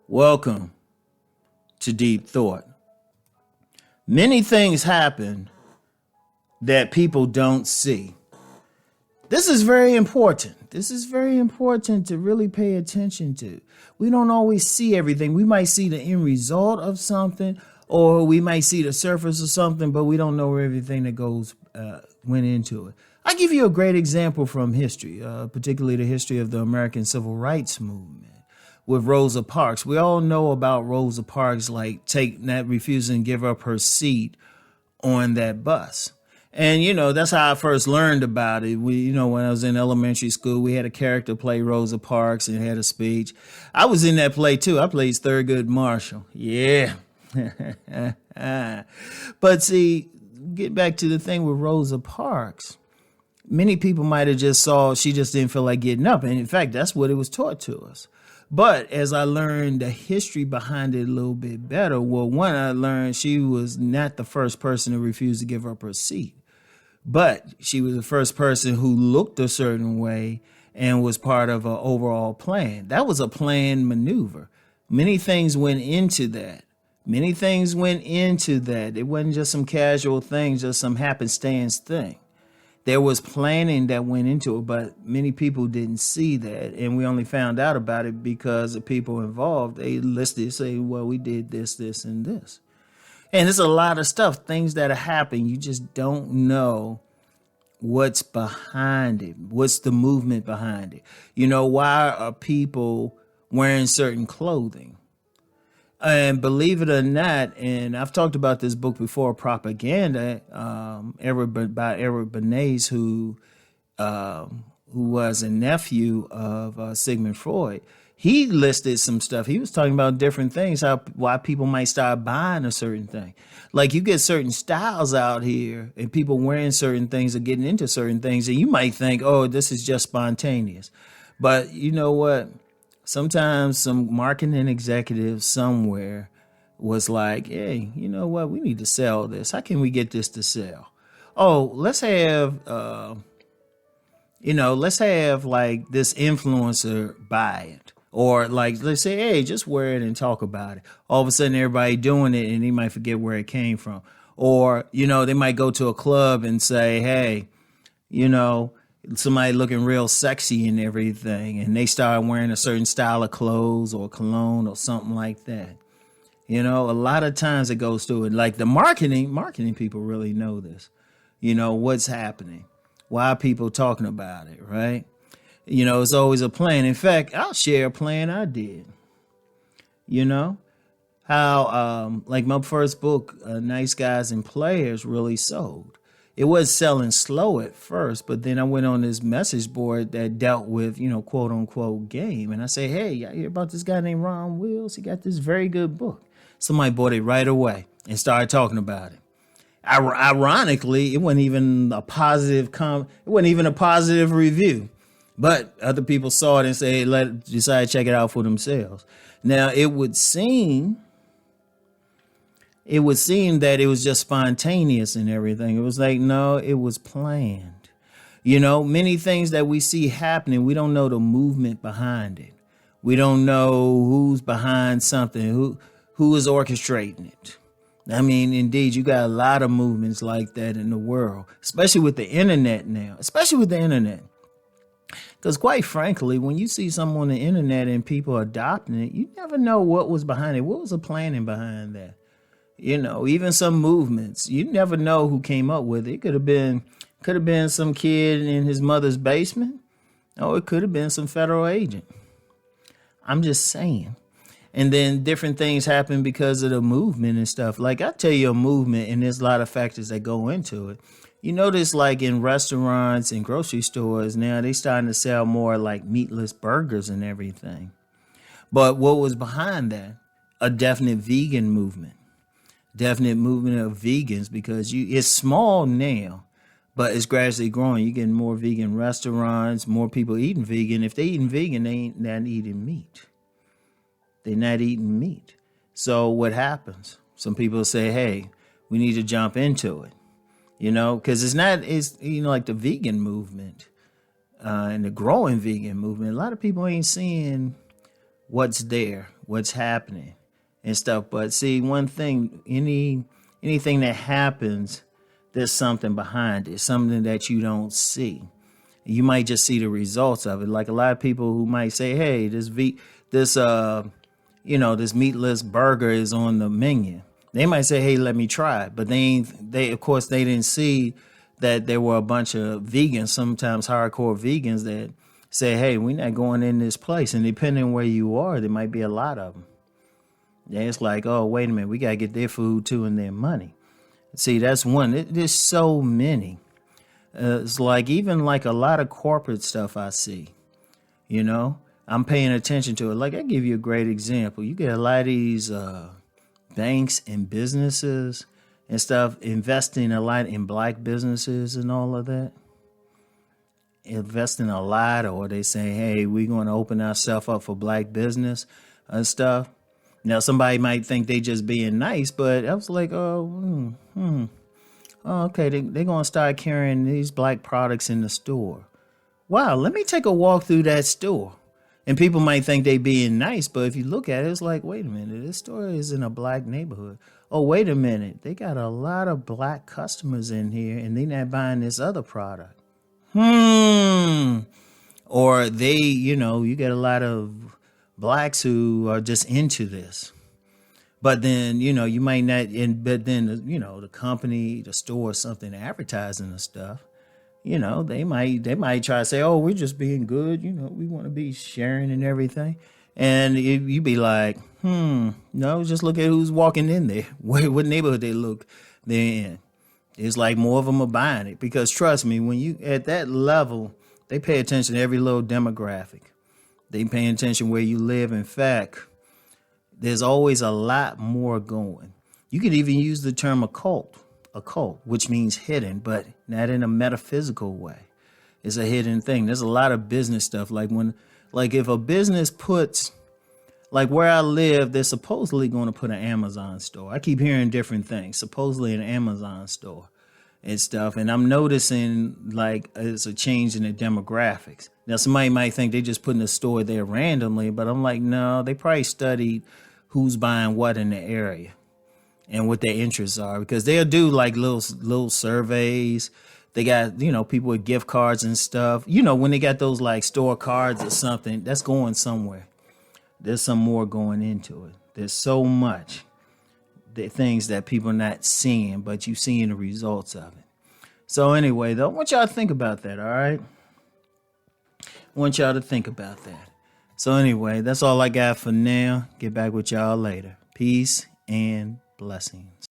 Welcome to Deep Thought. Many things happen that people don't see. This is very important. This is very important to really pay attention to. We don't always see everything. We might see the end result of something, or we might see the surface of something, but we don't know everything that went into it. I'll give you a great example from history, particularly the history of the American Civil Rights Movement with Rosa Parks. We all know about Rosa Parks, like refusing to give up her seat on that bus. And, that's how I first learned about it. When I was in elementary school, we had a character play Rosa Parks and had a speech. I was in that play too. I played Thurgood Marshall. Yeah. But see, get back to the thing with Rosa Parks. Many people might have just saw she just didn't feel like getting up. And in fact, that's what it was taught to us. But as I learned the history behind it a little bit better, I learned she was not the first person to refuse to give up her seat. But she was the first person who looked a certain way and was part of an overall plan. That was a planned maneuver. Many things went into that. It wasn't just some casual thing, just some happenstance thing. There was planning that went into it, but many people didn't see that. And we only found out about it because the people involved, they listed, say, well, we did this, this, and this. And it's a lot of stuff, things that happen. You just don't know what's behind it. What's the movement behind it? Why are people wearing certain clothing? And believe it or not, and I've talked about this book before, Propaganda, by Eric Bernays, who was a nephew of Sigmund Freud. He listed some stuff. He was talking about different things, why people might start buying a certain thing. Like you get certain styles out here and people wearing certain things or getting into certain things, and you might think, oh, this is just spontaneous. But you know what? Sometimes some marketing executive somewhere was like, hey, you know what? We need to sell this. How can we get this to sell? Oh, let's have like this influencer buy it. Or like, let's say, hey, just wear it and talk about it. All of a sudden, everybody doing it and they might forget where it came from. Or, they might go to a club and say, hey, somebody looking real sexy and everything, and they start wearing a certain style of clothes or cologne or something like that. A lot of times it goes through it. Like the marketing people really know this. What's happening. Why are people talking about it, right? It's always a plan. In fact, I'll share a plan I did. How like my first book, Nice Guys and Players, really sold. It was selling slow at first, but then I went on this message board that dealt with, quote unquote game. And I say, hey, y'all hear about this guy named Rom Wills? He got this very good book. Somebody bought it right away and started talking about it. Ironically, it wasn't even a positive review. But other people saw it and decided to check it out for themselves. Now, it would seem that it was just spontaneous and everything. It was like, no, it was planned. Many things that we see happening, we don't know the movement behind it. We don't know who's behind something, who is orchestrating it. I mean, indeed, you got a lot of movements like that in the world, especially with the internet now, Because quite frankly, when you see something on the internet and people adopting it, you never know what was behind it. What was the planning behind that? Even some movements, you never know who came up with it. It could have been some kid in his mother's basement, or it could have been some federal agent. I'm just saying. And then different things happen because of the movement and stuff. Like I tell you, a movement, and there's a lot of factors that go into it. You notice like in restaurants and grocery stores now, they starting to sell more like meatless burgers and everything. But what was behind that? A definite vegan movement. Definite movement of vegans, because it's small now, but it's gradually growing. You're getting more vegan restaurants, more people eating vegan. If they eating vegan, they ain't not eating meat. They're not eating meat. So what happens? Some people say, hey, we need to jump into it. Because it's like the vegan movement and the growing vegan movement. A lot of people ain't seeing what's there, what's happening and stuff. But see, one thing, anything that happens, there's something behind it, something that you don't see. You might just see the results of it. Like a lot of people who might say, "Hey, this meatless burger is on the menu." They might say, "Hey, let me try it," but they of course they didn't see that there were a bunch of vegans, sometimes hardcore vegans, that say, "Hey, we're not going in this place." And depending on where you are, there might be a lot of them. Yeah, it's like, "Oh, wait a minute, we gotta get their food too and their money." See, that's one. There's so many. It's like even like a lot of corporate stuff I see. I'm paying attention to it. Like I give you a great example. You get a lot of these banks and businesses and stuff investing a lot in black businesses and all of that. Investing a lot, or they say, "Hey, we're going to open ourselves up for black business and stuff." Now, somebody might think they just being nice, but I was like, okay, they're going to start carrying these black products in the store. Wow, let me take a walk through that store. And people might think they being nice, but if you look at it, it's like, wait a minute, this store is in a black neighborhood. Oh, wait a minute, they got a lot of black customers in here, and they're not buying this other product. Or they, you get a lot of blacks who are just into this. But then, you might not, but then, the company, the store, something advertising the stuff, they might try to say, "Oh, we're just being good. We want to be sharing and everything." And you be like, no, just look at who's walking in there. What neighborhood they're in. It's like more of them are buying it, because trust me, when you at that level, they pay attention to every little demographic. They pay attention where you live. In fact, there's always a lot more going. You could even use the term occult, which means hidden, but not in a metaphysical way. It's a hidden thing. There's a lot of business stuff. Like if a business puts, like where I live, they're supposedly going to put an Amazon store. I keep hearing different things, supposedly an Amazon store and stuff. And I'm noticing like it's a change in the demographics. Now, somebody might think they're just putting a store there randomly, but I'm like, no, they probably studied who's buying what in the area and what their interests are, because they'll do like little surveys. They got, people with gift cards and stuff. When they got those like store cards or something, that's going somewhere. There's some more going into it. There's so much, the things that people are not seeing, but you seeing the results of it. So anyway, though, I want y'all to think about that, all right? I want y'all to think about that. So anyway, that's all I got for now. Get back with y'all later. Peace and blessings.